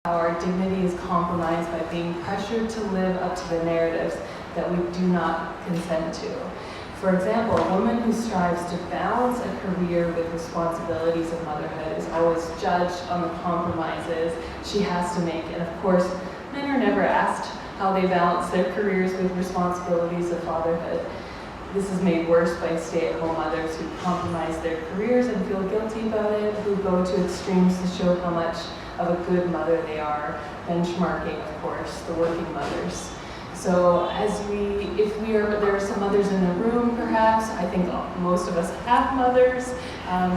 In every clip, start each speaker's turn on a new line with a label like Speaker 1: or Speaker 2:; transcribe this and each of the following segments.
Speaker 1: Our dignity is compromised by being pressured to live up to the narratives that we do not consent to. For example, a woman who strives to balance a career with responsibilities of motherhood is always judged on the compromises she has to make. And of course, men are never asked how they balance their careers with responsibilities of fatherhood. This is made worse by stay-at-home mothers who compromise their careers and feel guilty about it, who go to extremes to show how much of a good mother they are, benchmarking, of course, the working mothers. So there are some mothers in the room perhaps, I think most of us have mothers,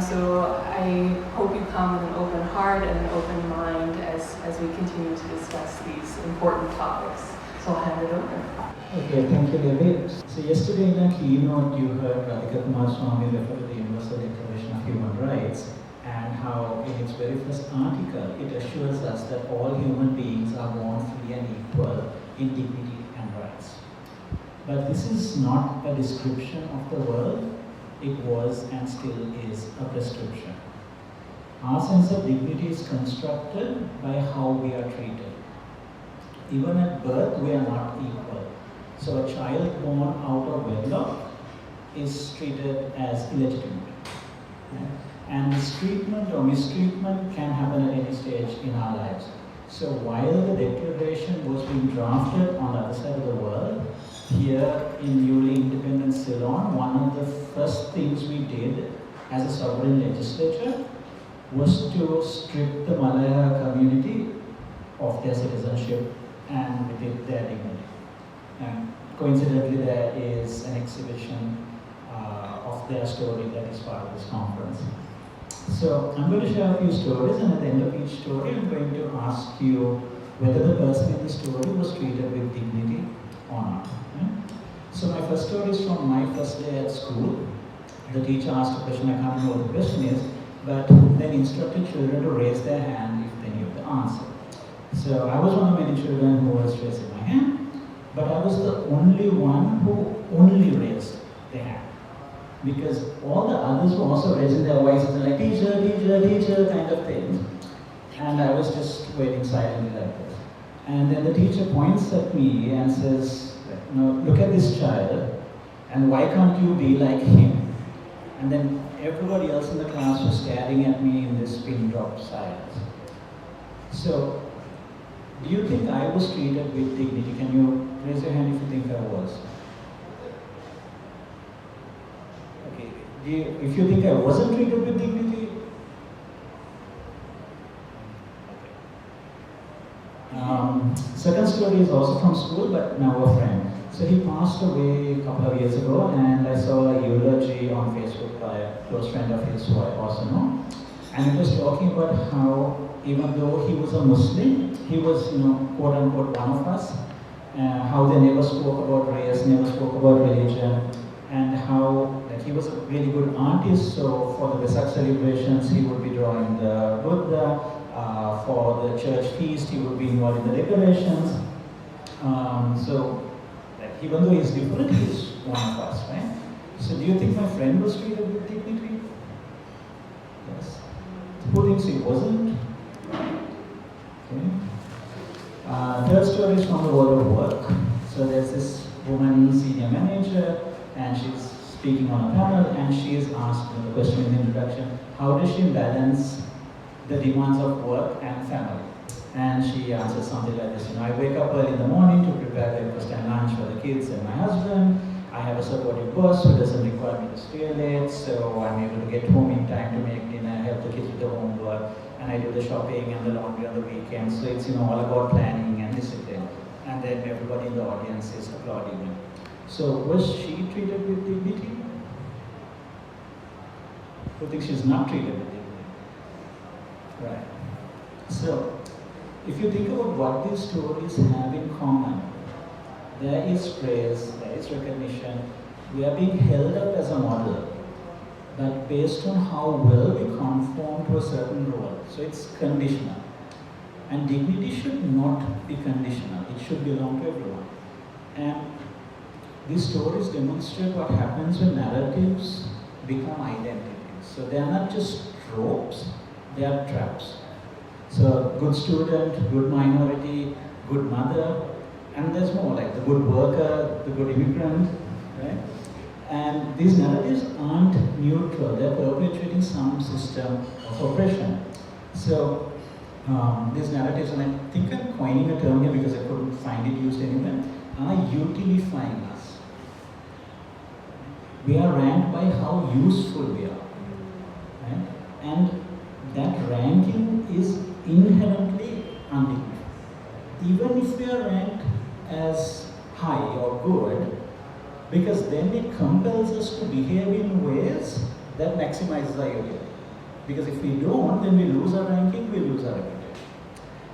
Speaker 1: so I hope you come with an open heart and an open mind as we continue to discuss these important topics. So I'll hand it over.
Speaker 2: Okay, thank you, Devi. So yesterday in a keynote, you heard Radhika Kumar Swami refer to the Universal Declaration of Human Rights and how in its very first article, it assures us that all human beings are born free and equal in dignity and rights. But this is not a description of the world, it was and still is a prescription. Our sense of dignity is constructed by how we are treated. Even at birth, we are not equal. So a child born out of wedlock is treated as illegitimate. Right? And mistreatment or mistreatment can happen at any stage in our lives. So while the declaration was being drafted on the other side of the world, here in newly independent Ceylon, one of the first things we did as a sovereign legislature was to strip the Malaya community of their citizenship and with it their dignity. And coincidentally, there is an exhibition of their story that is part of this conference. So I'm going to share a few stories, and at the end of each story, I'm going to ask you whether the person in the story was treated with dignity or not. Okay? So my first story is from my first day at school. The teacher asked a question, I can't remember what the question is, but then instructed children to raise their hand if they knew the answer. So I was one of many children who was raising my hand, but I was the only one who only raised their hand. Because all the others were also raising their voices and like, teacher, teacher, teacher, kind of things. And I was just waiting silently like this. And then the teacher points at me and says, look at this child, and why can't you be like him? And then everybody else in the class was staring at me in this pin drop silence. So, do you think I was treated with dignity? Can you raise your hand if you think I was? Okay. If you think I wasn't treated with dignity? Okay. Second story is also from school, but now a friend. So he passed away a couple of years ago, and I saw a eulogy on Facebook by a close friend of his who I also know. And it was talking about how, even though he was a Muslim, he was, quote unquote, one of us. How they never spoke about race, never spoke about religion, and how he was a really good artist. So for the Vesak celebrations, he would be drawing the Buddha. For the church feast, he would be involved in the decorations. So even though he's different, he's one of us, right? So do you think my friend was treated with dignity? Yes. Who thinks he wasn't? Okay. Third story is from the world of work. So there's this woman, senior manager, and she's speaking on a panel, and she is asked the question in the introduction, how does she balance the demands of work and family? And she answers something like this, I wake up early in the morning to prepare breakfast and lunch for the kids and my husband. I have a supportive boss who doesn't require me to stay late, so I'm able to get home in time to make dinner, help the kids with the homework, and I do the shopping and the laundry on the weekends. So it's all about planning and discipline. And then everybody in the audience is applauding me. So was she treated with dignity? Who thinks she's not treated with dignity? Right. So if you think about what these stories have in common, there is praise, there is recognition. We are being held up as a model, but based on how well we conform to a certain role. So it's conditional. And dignity should not be conditional. It should belong to everyone. And these stories demonstrate what happens when narratives become identities. So they are not just tropes, they are traps. So good student, good minority, good mother, and there's more like the good worker, the good immigrant, right? And these narratives aren't neutral, they're perpetuating some system of oppression. So these narratives, and I think I'm coining a term here because I couldn't find it used anywhere, are utilifying us. We are ranked by how useful we are, right? And that ranking is inherently undignified. Even if we are ranked as high or good, because then it compels us to behave in ways that maximizes our utility. Because if we don't, then we lose our ranking, we lose our reputation.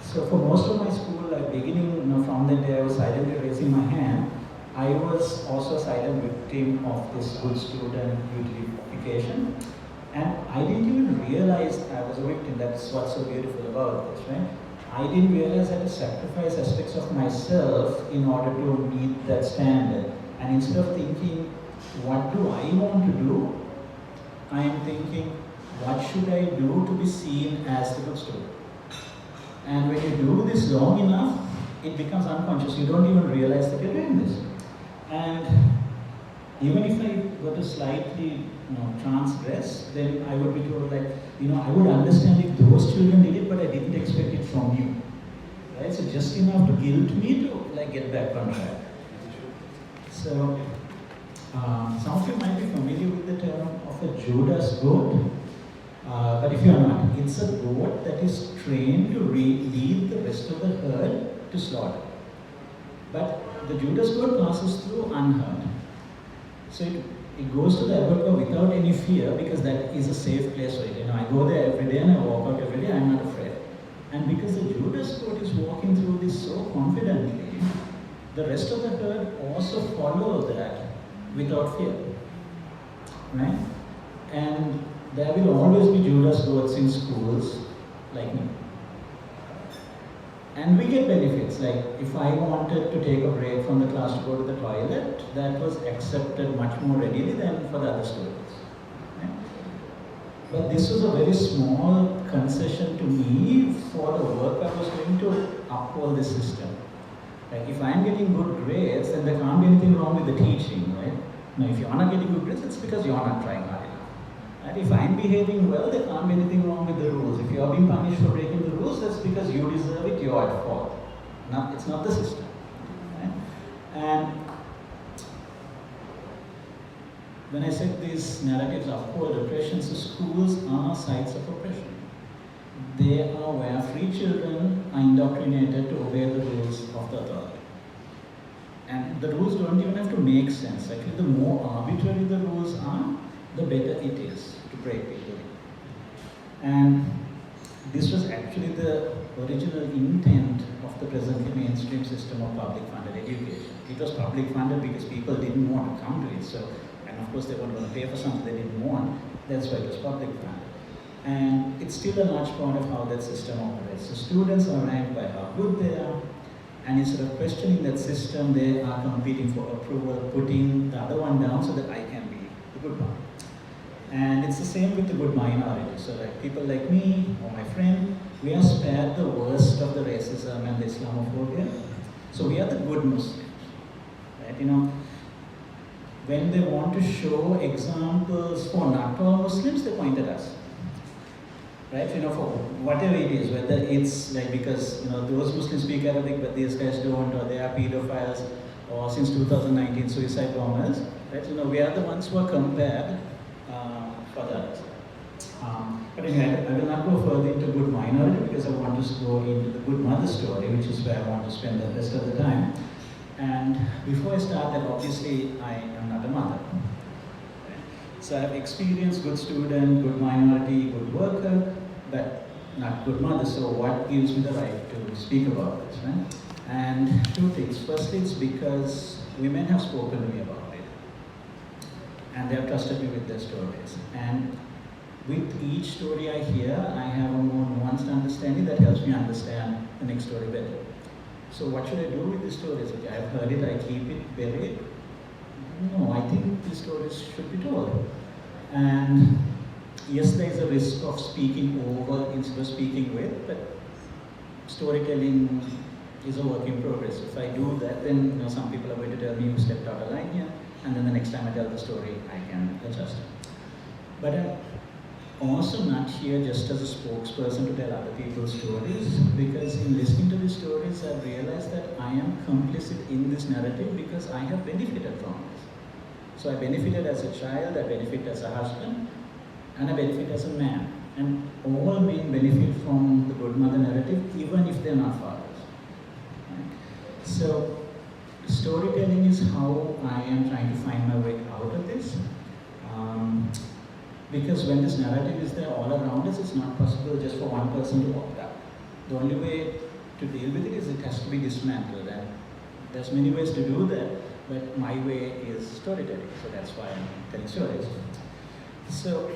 Speaker 2: So for most of my school, like beginning from the day I was silently raising my hand, I was also a silent victim of this good student utilization. And I didn't even realize I was a victim. That's what's so beautiful about this, right? I didn't realize I had to sacrifice aspects of myself in order to meet that standard. And instead of thinking, what do I want to do? I am thinking, what should I do to be seen as the good student? And when you do this long enough, it becomes unconscious. You don't even realize that you're doing this. And even if I were to slightly transgress, then I would be told like, I would understand if those children did it, but I didn't expect it from you. Right? So just enough to guilt me to like get back on track. So some of you might be familiar with the term of a Judas goat. But if you are not, it's a goat that is trained to lead the rest of the herd to slaughter. But the Judas goat passes through unhurt. So it goes to the abattoir without any fear because that is a safe place for it. I go there every day and I walk out every day, I'm not afraid. And because the Judas goat is walking through this so confidently, the rest of the herd also follow that without fear. Right? And there will always be Judas goats in schools like me. And we get benefits, like if I wanted to take a break from the class to go to the toilet, that was accepted much more readily than for the other students. Right? But this was a very small concession to me for the work I was doing to uphold the system. Like if I'm getting good grades, then there can't be anything wrong with the teaching, right? Now if you're not getting good grades, it's because you're not trying hard enough. And if I'm behaving well, there can't be anything wrong with the rules. If you're being punished for breaking the rules, that's because you deserve it, you're at fault. It's not the system. Right? And when I said these narratives uphold oppression, so schools are sites of oppression. They are where free children are indoctrinated to obey the rules of the authority. And the rules don't even have to make sense. Actually, the more arbitrary the rules are, the better it is to break people. And this was actually the original intent of the presently mainstream system of public funded education. It was public funded because people didn't want to come to it. So, and of course they weren't going to pay for something they didn't want. That's why it was public funded. And it's still a large part of how that system operates. So students are ranked by how good they are. And instead of questioning that system, they are competing for approval, putting the other one down so that I can be the good one. And it's the same with the good minority. So like people like me or my friend, we are spared the worst of the racism and the Islamophobia. So we are the good Muslims. Right? When they want to show examples for not all Muslims, they point at us. Right? For whatever it is, whether it's like because those Muslims speak Arabic but these guys don't, or they are pedophiles, or since 2019 suicide bombers. Right? We are the ones who are compared for that. But anyway, I will not go further into good minority because I want to go into the good mother story, which is where I want to spend the rest of the time. And before I start that, obviously I am not a mother. So I have experienced good student, good minority, good worker, but not good mother. So what gives me the right to speak about this, right? And two things. Firstly, it's because women have spoken to me about it. And they have trusted me with their stories. And with each story I hear, I have a more nuanced understanding that helps me understand the next story better. So what should I do with these stories? Okay, I've heard it, I keep it buried. No, I think these stories should be told. And yes, there is a risk of speaking over instead of speaking with, but storytelling is a work in progress. If I do that, then some people are going to tell me you stepped out of line here, and then the next time I tell the story, I can adjust. But I'm also not here just as a spokesperson to tell other people's stories, because in listening to these stories, I've realized that I am complicit in this narrative because I have benefited from this. So I benefited as a child, I benefit as a husband, and I benefit as a man. And all men benefit from the good mother narrative, even if they're not fathers. Right? So storytelling is how I am trying to find my way out of this. Because when this narrative is there all around us, it's not possible just for one person to opt out. The only way to deal with it is it has to be dismantled. And there's many ways to do that, but my way is storytelling. So that's why I'm telling stories. So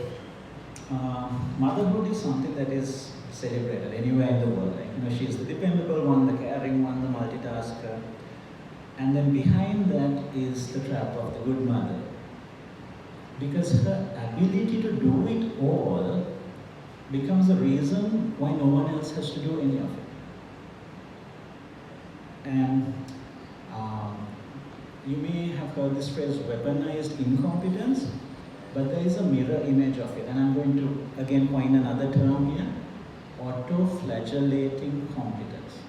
Speaker 2: motherhood is something that is celebrated anywhere in the world. Like, she's the dependable one, the caring one, the multitasker. And then behind that is the trap of the good mother. Because her ability to do it all becomes the reason why no one else has to do any of it. And you may have heard this phrase, weaponized incompetence, but there is a mirror image of it. And I'm going to again coin another term here, auto-flagellating competence.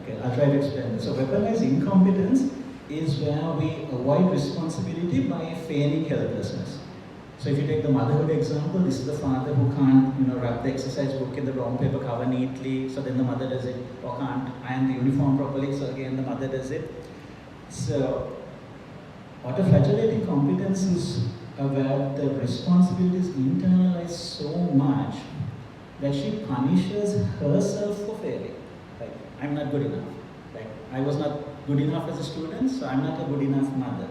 Speaker 2: Okay, I'll try to explain this. So weaponized incompetence is where we avoid responsibility by feigning helplessness. So if you take the motherhood example, this is the father who can't, wrap the exercise book in the brown paper cover neatly, so then the mother does it, or can't iron the uniform properly, so again the mother does it. So auto-flagellating competence is where the responsibility is internalized so much that she punishes herself for failing. Like, I'm not good enough. Like, I was not good enough as a student, so I'm not a good enough mother.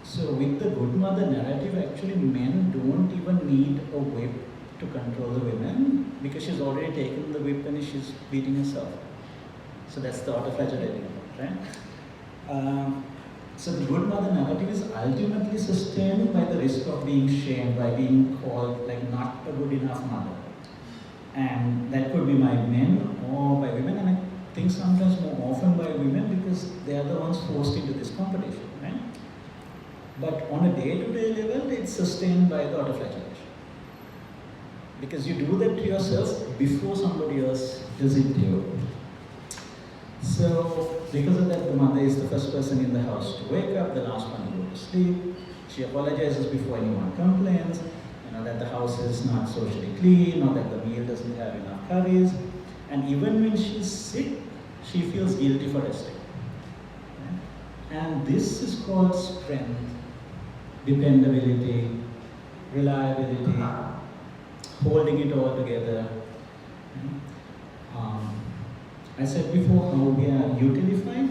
Speaker 2: So with the good mother narrative, actually men don't even need a whip to control the women, because she's already taken the whip and she's beating herself. So that's the auto-flagellating, right? So the good mother narrative is ultimately sustained by the risk of being shamed, by being called like not a good enough mother. And that could be by men or by women, and I think sometimes more often by women, because they are the ones forced into this competition, right? But on a day-to-day level, it's sustained by the auto-flagellation. Because you do that to yourself before somebody else does it to you. So, because of that, the mother is the first person in the house to wake up, the last one to go to sleep. She apologizes before anyone complains, that the house is not socially clean, or that the meal doesn't have enough curries. And even when she's sick, she feels guilty for resting. And this is called strength, dependability, reliability, holding it all together. I said before how we are utilified.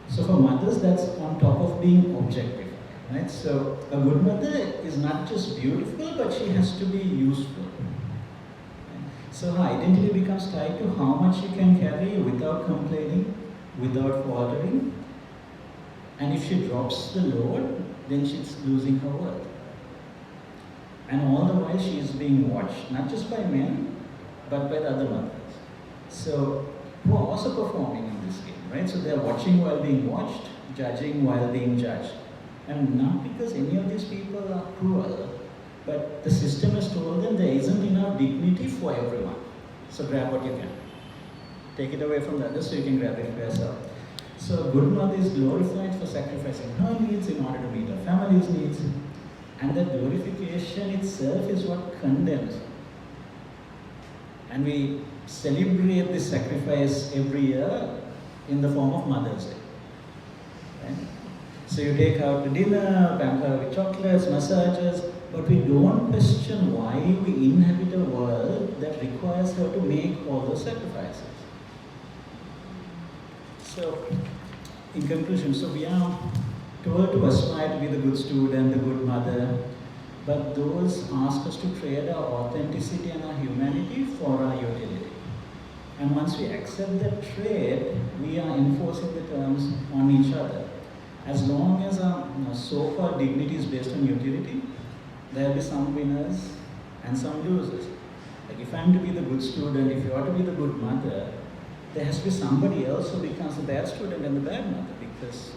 Speaker 2: So for mothers, that's on top of being objectified, right? So a good mother is not just beautiful, but she has to be useful. So her identity becomes tied to how much she can carry without complaining, without faltering. And if she drops the load, then she's losing her worth. And all the while she is being watched, not just by men, but by the other mothers. So, who are also performing in this game, right? So they are watching while being watched, judging while being judged. And not because any of these people are cruel, but the system has told them there isn't enough dignity for everyone. So grab what you can. Take it away from the others so you can grab it for yourself. So a good mother is glorified for sacrificing her needs in order to meet her family's needs. And that glorification itself is what condemns her. And we celebrate this sacrifice every year in the form of Mother's Day. Right? So you take out to dinner, pamper her with chocolates, massages, but we don't question why we inhabit a world that requires her to make all those sacrifices. So, in conclusion, so we are told to aspire to be the good student, the good mother, but those ask us to trade our authenticity and our humanity for our utility. And once we accept that trade, we are enforcing the terms on each other. As long as our so-called dignity is based on utility, there will be some winners and some losers. Like if I'm to be the good student, if you are to be the good mother, there has to be somebody else who becomes the bad student and the bad mother, because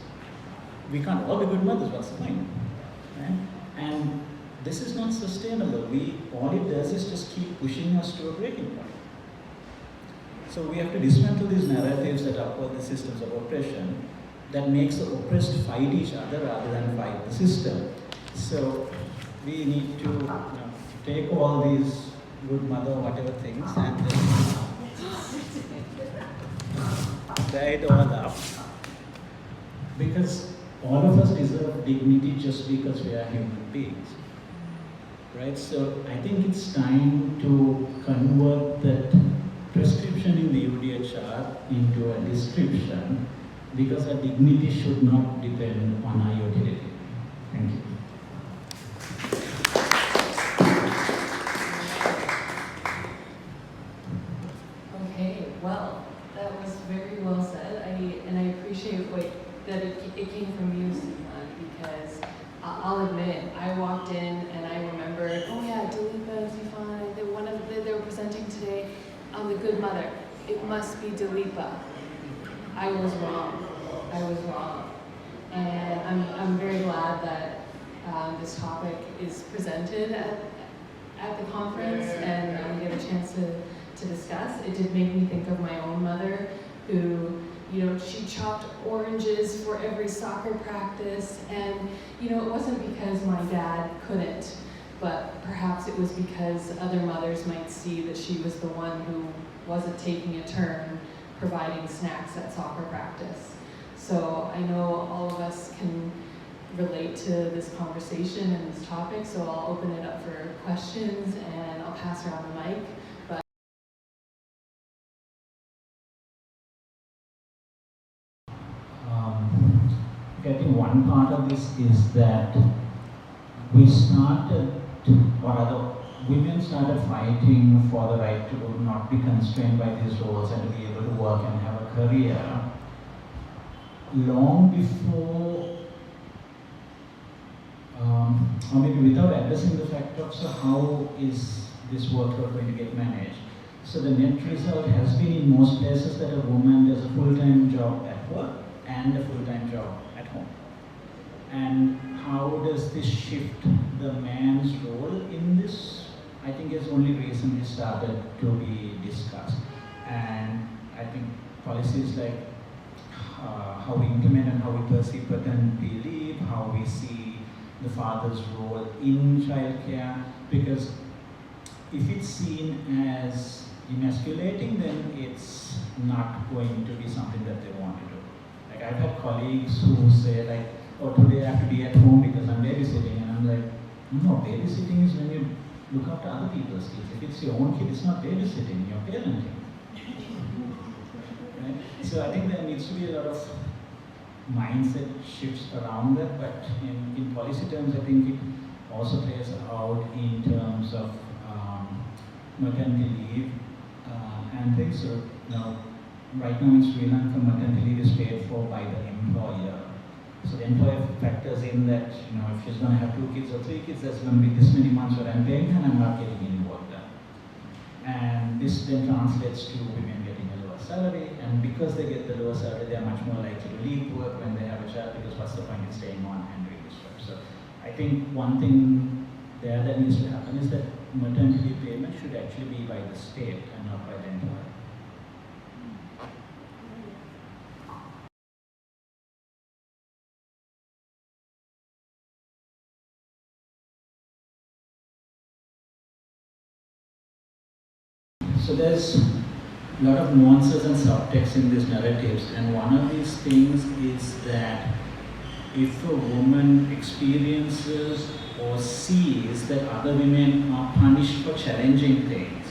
Speaker 2: we can't all be good mothers. What's the point? Right? And this is not sustainable. All it does is just keep pushing us to a breaking point. So we have to dismantle these narratives that uphold the systems of oppression that makes the oppressed fight each other rather than fight the system. So we need to take all these good mother whatever things and just bear it all up, because all of us deserve dignity just because we are human beings, right? So I think it's time to convert that prescription in the UDHR into a description, because our dignity should not depend on our utility. Thank you.
Speaker 1: Okay, well, that was very well said. I appreciate that it came from you, Sifaan, because I'll admit, I walked in and I remembered, oh yeah, Dilipa, Sifaan, they were presenting today on the Good Mother. It must be Dilipa. I was wrong. And I'm very glad that this topic is presented at the conference and we get a chance to discuss. It did make me think of my own mother, who, she chopped oranges for every soccer practice, and, it wasn't because my dad couldn't, but perhaps it was because other mothers might see that she was the one who wasn't taking a turn providing snacks at soccer practice. So I know all of us can relate to this conversation and this topic, so I'll open it up for questions and I'll pass around the mic.
Speaker 2: I think one part of this is that we started, or rather, women started fighting for the right to not be constrained by these roles and to be able to work and have a career long before, or maybe without addressing the fact of, so how is this workload going to get managed? So the net result has been in most places that a woman does a full-time job at work and a full-time job at home. And how does this shift the man's role in this? I think it's only recently started to be discussed. And I think policies like how we implement and how we perceive paternity leave, how we see the father's role in childcare, because if it's seen as emasculating, then it's not going to be something that they want to do. Like I've had colleagues who say like, oh, today I have to be at home because I'm babysitting, and I'm like, no, babysitting is when you look after other people's kids. If it's your own kid, it's not babysitting, you're parenting. Right? So I think there needs to be a lot of mindset shifts around that, but in policy terms, I think it also plays out in terms of maternity leave and things. So now, right now in Sri Lanka, maternity leave is paid for by the employer. So the employer factors in that, if she's going to have 2 kids or 3 kids, there's going to be this many months where I'm paying and I'm not getting any work done. And this then translates to women getting a lower salary, and because they get the lower salary, they are much more likely to leave work when they have a child, because what's the point in staying on and doing this work? So I think one thing there that needs to happen is that maternity leave payment should actually be by the state and not by the employer. So there's a lot of nuances and subtext in these narratives, and one of these things is that if a woman experiences or sees that other women are punished for challenging things,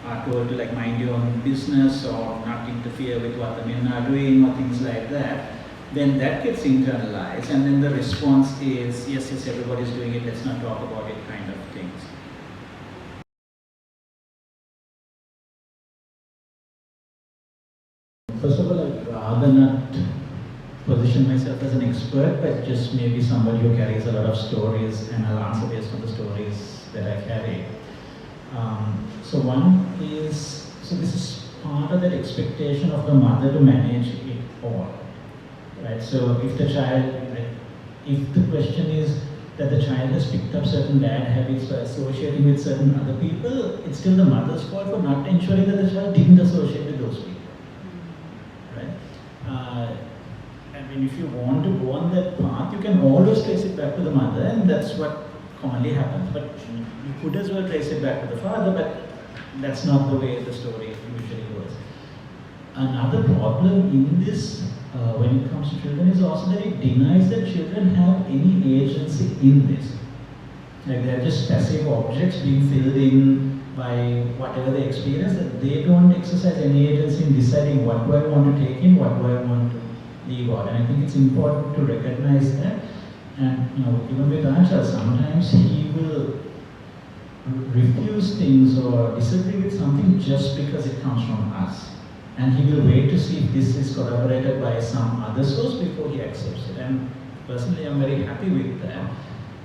Speaker 2: are told to like mind your own business or not interfere with what the men are doing or things like that, then that gets internalized, and then the response is, yes, everybody's doing it, let's not talk about it kind of things. First of all, I'd rather not position myself as an expert, but just maybe somebody who carries a lot of stories, and I'll answer based on the stories that I carry. So one is, so this is part of that expectation of the mother to manage it all, right? So if the child, like, if the question is that the child has picked up certain bad habits by associating with certain other people, it's still the mother's fault for not ensuring that the child didn't associate with those people, right? I mean, if you want to go on that path, you can always trace it back to the mother, and that's what commonly happens. But you could as well trace it back to the father, but that's not the way the story usually goes. Another problem in this, when it comes to children, is also that it denies that children have any agency in this. Like they're just passive objects being filled in by whatever they experience, that they don't exercise any agency in deciding what do I want to take in, what do I want to leave out. And I think it's important to recognize that. And even with Anshal, sometimes he will refuse things or disagree with something just because it comes from us. And he will wait to see if this is corroborated by some other source before he accepts it. And personally, I'm very happy with that.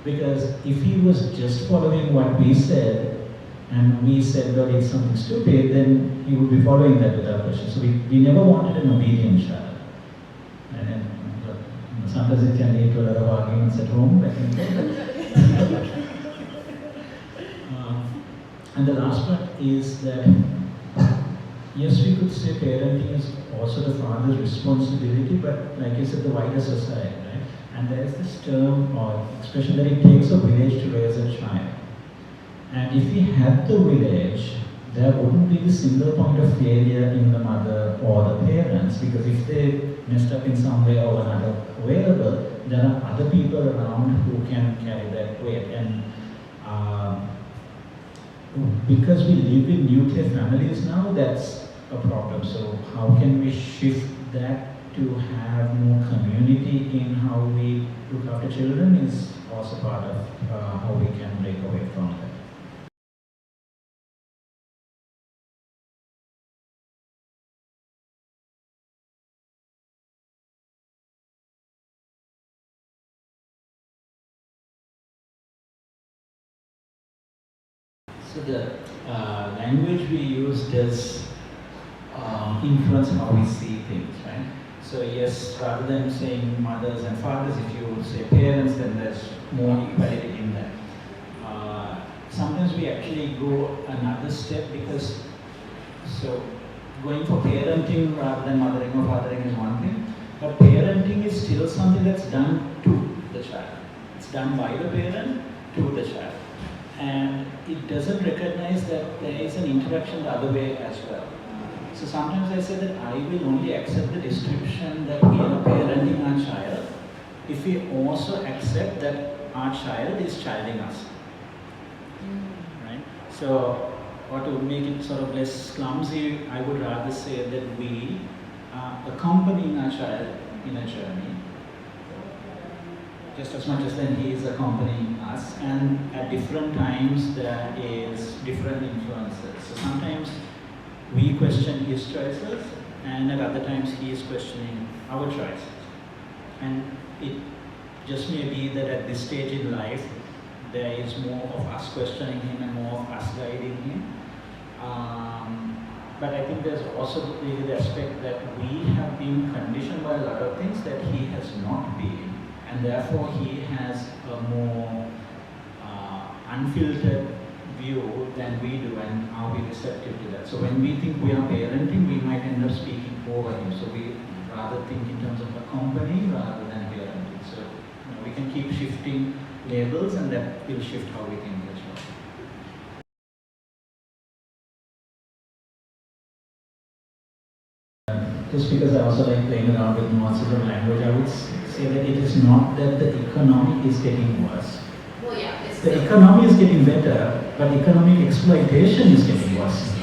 Speaker 2: Because if he was just following what we said, and we said, well, it's something stupid, then he would be following that without question. So we never wanted an obedient child. And sometimes it can lead to a lot of arguments at home. And the last part is that, yes, we could say parenting is also the father's responsibility, but like you said, the wider society, right? And there is this term or expression that it takes a village to raise a child. And if we had the village, there wouldn't be the single point of failure in the mother or the parents, because if they messed up in some way or another available, there are other people around who can carry that weight. And because we live in nuclear families now, that's a problem. So how can we shift that to have more community in how we look after children is also part of how we can break away from that. So the language we use does influence how we see things, right? So yes, rather than saying mothers and fathers, if you would say parents, then there's more equality in that. Sometimes we actually go another step because, so going for parenting rather than mothering or fathering is one thing, but parenting is still something that's done to the child. It's done by the parent to the child. And it doesn't recognize that there is an interaction the other way as well. So sometimes I say that I will only accept the description that we are parenting our child if we also accept that our child is childing us. Right? So, or to make it sort of less clumsy, I would rather say that we are accompanying our child in a journey, just as much as then he is accompanying us, and at different times there is different influences. So sometimes we question his choices, and at other times he is questioning our choices. And it just may be that at this stage in life, there is more of us questioning him and more of us guiding him. But I think there's also the aspect that we have been conditioned by a lot of things that he has not been. And therefore he has a more unfiltered view than we do, and are we receptive to that. So when we think we are parenting, we might end up speaking over him. So we rather think in terms of accompanying rather than parenting. So we can keep shifting labels, and that will shift how we think as well. Just because I also like playing around with nuances of language, I would say that it is not that the economy is getting worse.
Speaker 3: Well, yeah,
Speaker 2: The economy is getting better, but economic exploitation is getting worse.